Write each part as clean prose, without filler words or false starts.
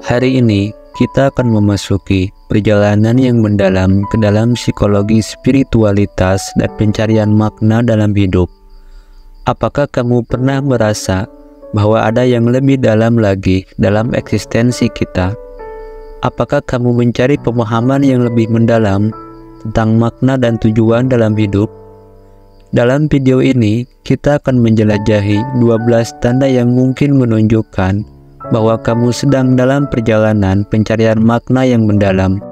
Hari ini kita akan memasuki perjalanan yang mendalam ke dalam psikologi spiritualitas dan pencarian makna dalam hidup. Apakah kamu pernah merasa bahwa ada yang lebih dalam lagi dalam eksistensi kita? Apakah kamu mencari pemahaman yang lebih mendalam tentang makna dan tujuan dalam hidup? Dalam video ini, kita akan menjelajahi 12 tanda yang mungkin menunjukkan bahwa kamu sedang dalam perjalanan pencarian makna yang mendalam.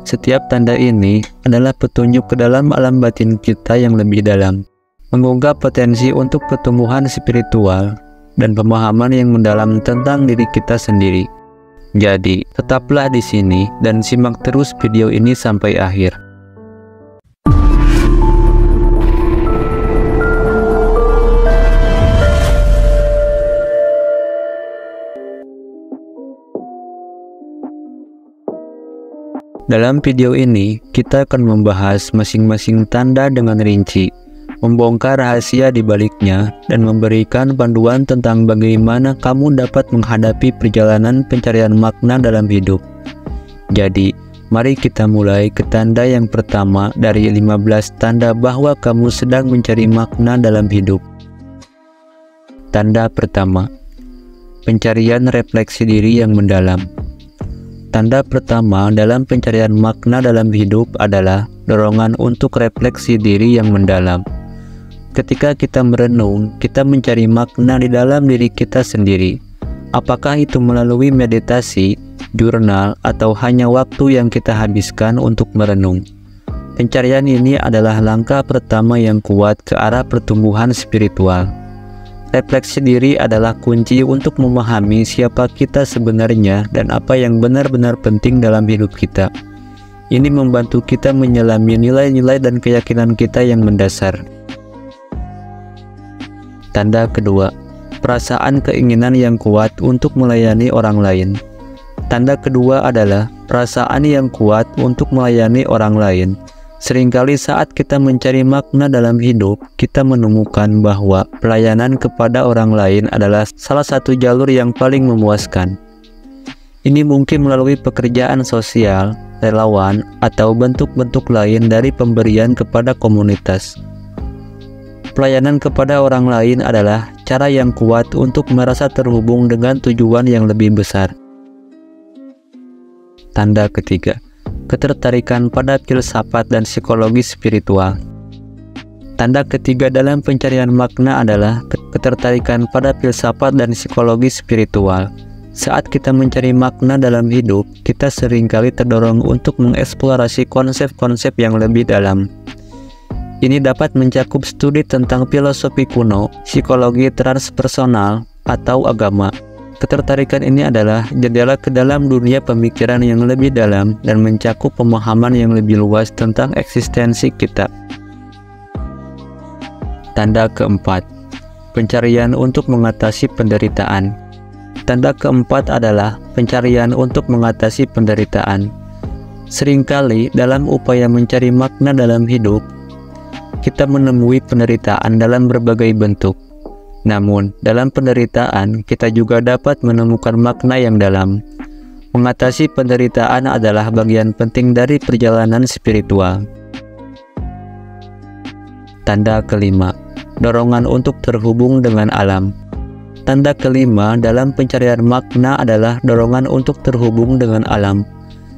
Setiap tanda ini adalah petunjuk ke dalam alam batin kita yang lebih dalam, mengungkap potensi untuk pertumbuhan spiritual dan pemahaman yang mendalam tentang diri kita sendiri. Jadi, tetaplah di sini dan simak terus video ini sampai akhir. Dalam video ini, kita akan membahas masing-masing tanda dengan rinci, membongkar rahasia di baliknya, dan memberikan panduan tentang bagaimana kamu dapat menghadapi perjalanan pencarian makna dalam hidup. Jadi, mari kita mulai ke tanda yang pertama dari 15 tanda bahwa kamu sedang mencari makna dalam hidup. Tanda pertama, pencarian refleksi diri yang mendalam. Tanda pertama dalam pencarian makna dalam hidup adalah dorongan untuk refleksi diri yang mendalam. Ketika kita merenung, kita mencari makna di dalam diri kita sendiri. Apakah itu melalui meditasi, jurnal, atau hanya waktu yang kita habiskan untuk merenung? Pencarian ini adalah langkah pertama yang kuat ke arah pertumbuhan spiritual. Refleksi diri adalah kunci untuk memahami siapa kita sebenarnya dan apa yang benar-benar penting dalam hidup kita. Ini membantu kita menyelami nilai-nilai dan keyakinan kita yang mendasar. Tanda kedua, perasaan keinginan yang kuat untuk melayani orang lain. Tanda kedua adalah perasaan yang kuat untuk melayani orang lain. Seringkali saat kita mencari makna dalam hidup, kita menemukan bahwa pelayanan kepada orang lain adalah salah satu jalur yang paling memuaskan. Ini mungkin melalui pekerjaan sosial, relawan, atau bentuk-bentuk lain dari pemberian kepada komunitas. Pelayanan kepada orang lain adalah cara yang kuat untuk merasa terhubung dengan tujuan yang lebih besar. Tanda ketiga, ketertarikan pada filsafat dan psikologi spiritual. Tanda ketiga dalam pencarian makna adalah ketertarikan pada filsafat dan psikologi spiritual. Saat kita mencari makna dalam hidup, kita seringkali terdorong untuk mengeksplorasi konsep-konsep yang lebih dalam. Ini dapat mencakup studi tentang filosofi kuno, psikologi transpersonal, atau agama. Ketertarikan ini adalah jendela ke dalam dunia pemikiran yang lebih dalam dan mencakup pemahaman yang lebih luas tentang eksistensi kita. Tanda keempat, pencarian untuk mengatasi penderitaan. Tanda keempat adalah pencarian untuk mengatasi penderitaan. Seringkali dalam upaya mencari makna dalam hidup, kita menemui penderitaan dalam berbagai bentuk. Namun, dalam penderitaan, kita juga dapat menemukan makna yang dalam. Mengatasi penderitaan adalah bagian penting dari perjalanan spiritual. Tanda kelima, dorongan untuk terhubung dengan alam. Tanda kelima dalam pencarian makna adalah dorongan untuk terhubung dengan alam.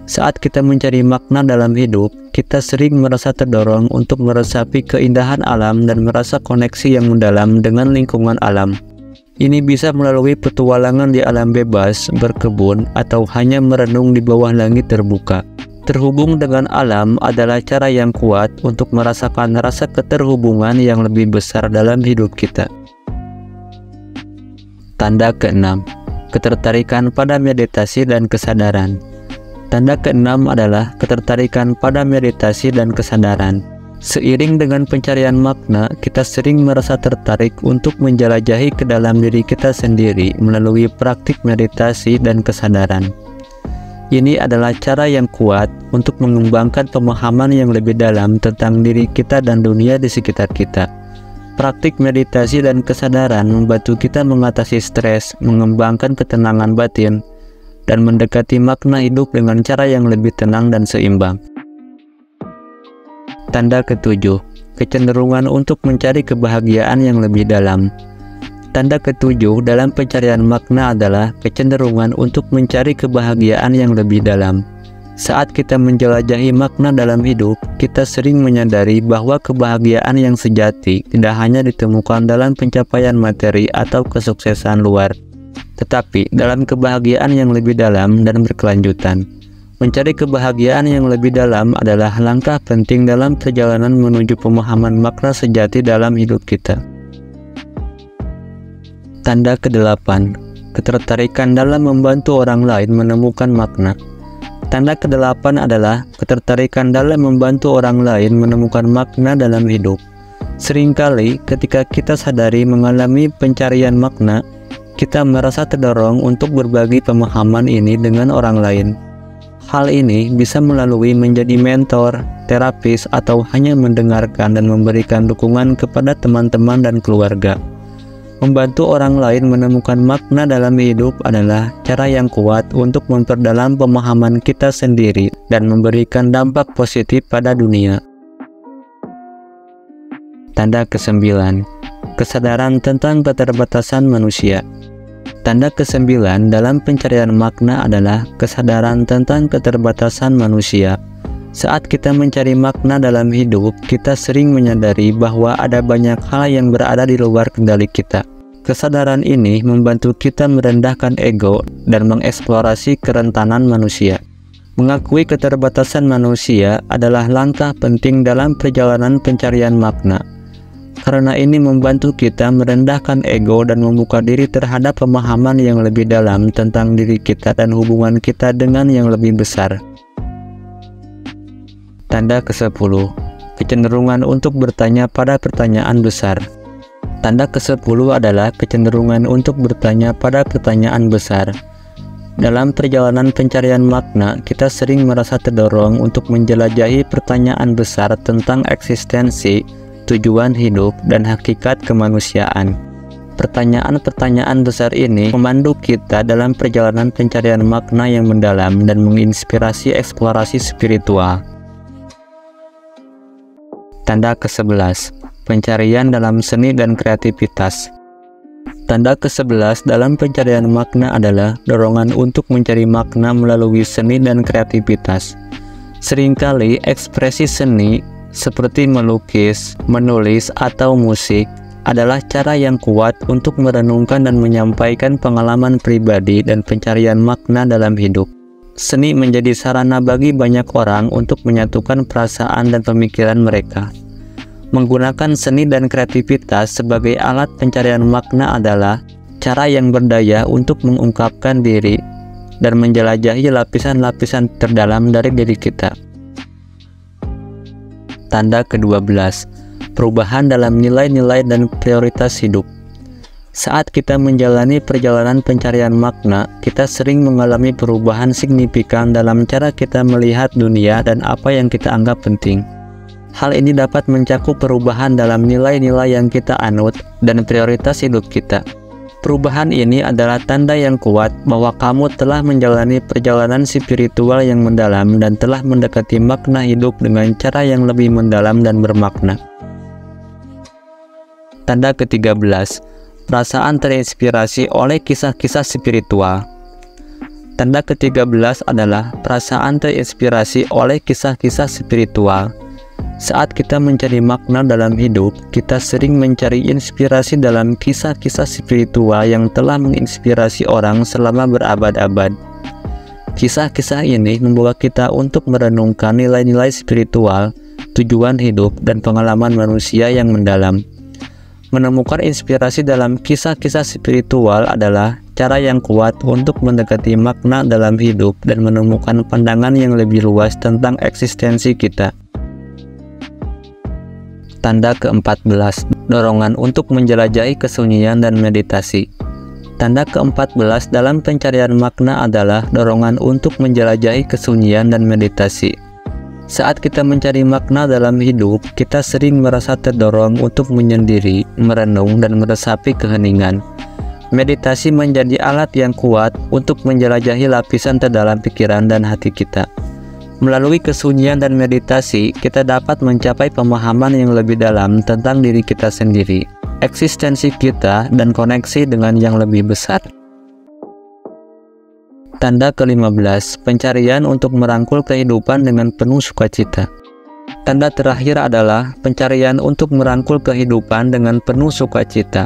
Saat kita mencari makna dalam hidup, kita sering merasa terdorong untuk meresapi keindahan alam dan merasa koneksi yang mendalam dengan lingkungan alam. Ini bisa melalui petualangan di alam bebas, berkebun, atau hanya merenung di bawah langit terbuka. Terhubung dengan alam adalah cara yang kuat untuk merasakan rasa keterhubungan yang lebih besar dalam hidup kita. Tanda keenam, ketertarikan pada meditasi dan kesadaran. Tanda keenam adalah ketertarikan pada meditasi dan kesadaran. Seiring dengan pencarian makna, kita sering merasa tertarik untuk menjelajahi ke dalam diri kita sendiri melalui praktik meditasi dan kesadaran. Ini adalah cara yang kuat untuk mengembangkan pemahaman yang lebih dalam tentang diri kita dan dunia di sekitar kita. Praktik meditasi dan kesadaran membantu kita mengatasi stres, mengembangkan ketenangan batin, dan mendekati makna hidup dengan cara yang lebih tenang dan seimbang. Tanda ketujuh, kecenderungan untuk mencari kebahagiaan yang lebih dalam. Tanda ketujuh dalam pencarian makna adalah kecenderungan untuk mencari kebahagiaan yang lebih dalam. Saat kita menjelajahi makna dalam hidup, kita sering menyadari bahwa kebahagiaan yang sejati tidak hanya ditemukan dalam pencapaian materi atau kesuksesan luar, tetapi dalam kebahagiaan yang lebih dalam dan berkelanjutan. Mencari kebahagiaan yang lebih dalam adalah langkah penting dalam perjalanan menuju pemahaman makna sejati dalam hidup kita. Tanda ke-8, ketertarikan dalam membantu orang lain menemukan makna. Tanda ke-8 adalah ketertarikan dalam membantu orang lain menemukan makna dalam hidup. Seringkali ketika kita sadari mengalami pencarian makna, kita merasa terdorong untuk berbagi pemahaman ini dengan orang lain. Hal ini bisa melalui menjadi mentor, terapis, atau hanya mendengarkan dan memberikan dukungan kepada teman-teman dan keluarga. Membantu orang lain menemukan makna dalam hidup adalah cara yang kuat untuk memperdalam pemahaman kita sendiri dan memberikan dampak positif pada dunia. Tanda ke-9, kesadaran tentang keterbatasan manusia. Tanda ke-9 dalam pencarian makna adalah kesadaran tentang keterbatasan manusia. Saat kita mencari makna dalam hidup, kita sering menyadari bahwa ada banyak hal yang berada di luar kendali kita. Kesadaran ini membantu kita merendahkan ego dan mengeksplorasi kerentanan manusia. Mengakui keterbatasan manusia adalah langkah penting dalam perjalanan pencarian makna. Karena ini membantu kita merendahkan ego dan membuka diri terhadap pemahaman yang lebih dalam tentang diri kita dan hubungan kita dengan yang lebih besar. Tanda ke-10, kecenderungan untuk bertanya pada pertanyaan besar. Tanda ke-10 adalah kecenderungan untuk bertanya pada pertanyaan besar. Dalam perjalanan pencarian makna, kita sering merasa terdorong untuk menjelajahi pertanyaan besar tentang eksistensi, tujuan hidup, dan hakikat kemanusiaan. Pertanyaan-pertanyaan besar ini memandu kita dalam perjalanan pencarian makna yang mendalam dan menginspirasi eksplorasi spiritual. Tanda ke-11, pencarian dalam seni dan kreativitas. Tanda ke-11 dalam pencarian makna adalah dorongan untuk mencari makna melalui seni dan kreativitas. Seringkali ekspresi seni seperti melukis, menulis, atau musik adalah cara yang kuat untuk merenungkan dan menyampaikan pengalaman pribadi dan pencarian makna dalam hidup. Seni menjadi sarana bagi banyak orang untuk menyatukan perasaan dan pemikiran mereka. Menggunakan seni dan kreativitas sebagai alat pencarian makna adalah cara yang berdaya untuk mengungkapkan diri dan menjelajahi lapisan-lapisan terdalam dari diri kita. Tanda ke-12, perubahan dalam nilai-nilai dan prioritas hidup. Saat kita menjalani perjalanan pencarian makna, kita sering mengalami perubahan signifikan dalam cara kita melihat dunia dan apa yang kita anggap penting. Hal ini dapat mencakup perubahan dalam nilai-nilai yang kita anut dan prioritas hidup kita. Perubahan ini adalah tanda yang kuat bahwa kamu telah menjalani perjalanan spiritual yang mendalam dan telah mendekati makna hidup dengan cara yang lebih mendalam dan bermakna. Tanda ke-13, perasaan terinspirasi oleh kisah-kisah spiritual. Tanda ke-13 adalah perasaan terinspirasi oleh kisah-kisah spiritual. Saat kita mencari makna dalam hidup, kita sering mencari inspirasi dalam kisah-kisah spiritual yang telah menginspirasi orang selama berabad-abad. Kisah-kisah ini membawa kita untuk merenungkan nilai-nilai spiritual, tujuan hidup, dan pengalaman manusia yang mendalam. Menemukan inspirasi dalam kisah-kisah spiritual adalah cara yang kuat untuk mendekati makna dalam hidup dan menemukan pandangan yang lebih luas tentang eksistensi kita. Tanda ke-14, dorongan untuk menjelajahi kesunyian dan meditasi. Tanda ke-14 dalam pencarian makna adalah dorongan untuk menjelajahi kesunyian dan meditasi. Saat kita mencari makna dalam hidup, kita sering merasa terdorong untuk menyendiri, merenung, dan meresapi keheningan. Meditasi menjadi alat yang kuat untuk menjelajahi lapisan terdalam pikiran dan hati kita. Melalui kesunyian dan meditasi, kita dapat mencapai pemahaman yang lebih dalam tentang diri kita sendiri, eksistensi kita, dan koneksi dengan yang lebih besar. Tanda ke-15, pencarian untuk merangkul kehidupan dengan penuh sukacita. Tanda terakhir adalah pencarian untuk merangkul kehidupan dengan penuh sukacita.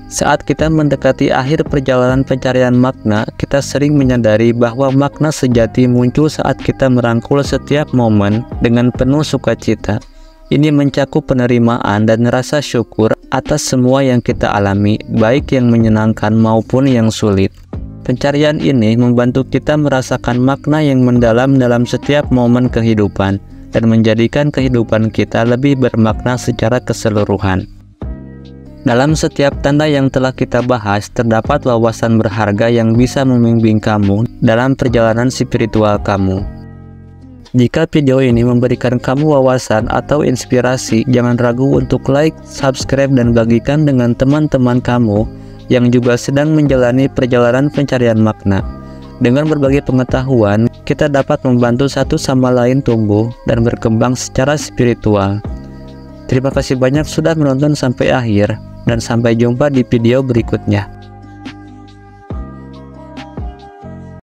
Saat kita mendekati akhir perjalanan pencarian makna, kita sering menyadari bahwa makna sejati muncul saat kita merangkul setiap momen dengan penuh sukacita. Ini mencakup penerimaan dan rasa syukur atas semua yang kita alami, baik yang menyenangkan maupun yang sulit. Pencarian ini membantu kita merasakan makna yang mendalam dalam setiap momen kehidupan dan menjadikan kehidupan kita lebih bermakna secara keseluruhan. Dalam setiap tanda yang telah kita bahas, terdapat wawasan berharga yang bisa membimbing kamu dalam perjalanan spiritual kamu. Jika video ini memberikan kamu wawasan atau inspirasi, jangan ragu untuk like, subscribe, dan bagikan dengan teman-teman kamu yang juga sedang menjalani perjalanan pencarian makna. Dengan berbagai pengetahuan, kita dapat membantu satu sama lain tumbuh dan berkembang secara spiritual. Terima kasih banyak sudah menonton sampai akhir, dan sampai jumpa di video berikutnya.